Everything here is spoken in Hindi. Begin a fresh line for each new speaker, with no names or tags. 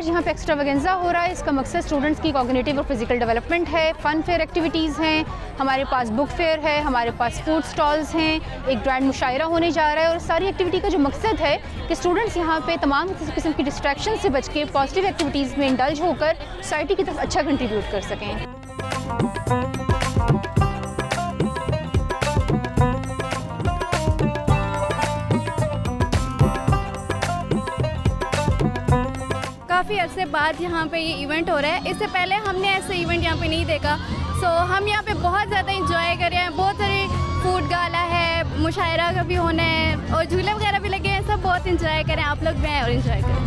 यहाँ पे एक्स्ट्रावेगेंजा हो रहा है, इसका मकसद स्टूडेंट्स की कॉग्निटिव और फिजिकल डेवलपमेंट है। फ़न फेयर एक्टिविटीज़ हैं, हमारे पास बुक फेयर है, हमारे पास फूड स्टॉल्स हैं, एक ग्रैंड मुशायरा होने जा रहा है। और सारी एक्टिविटी का जो मकसद है कि स्टूडेंट्स यहाँ पे तमाम किस्म की डिस्ट्रैक्शन से बच के पॉजिटिव एक्टिविटीज़ में इंडल्ज होकर सोसाइटी की तरफ अच्छा कंट्रीब्यूट कर सकें।
काफ़ी अरसे बाद यहाँ पे ये इवेंट हो रहा है। इससे पहले हमने ऐसे इवेंट यहाँ पे नहीं देखा। हम यहाँ पे बहुत ज़्यादा इंजॉय कर रहे हैं। बहुत सारे फूड गाला है, मुशायरा का भी होना है और झूले वगैरह भी लगे हैं। सब बहुत इंजॉय करें, आप लोग भी आएँ और इंजॉय करें।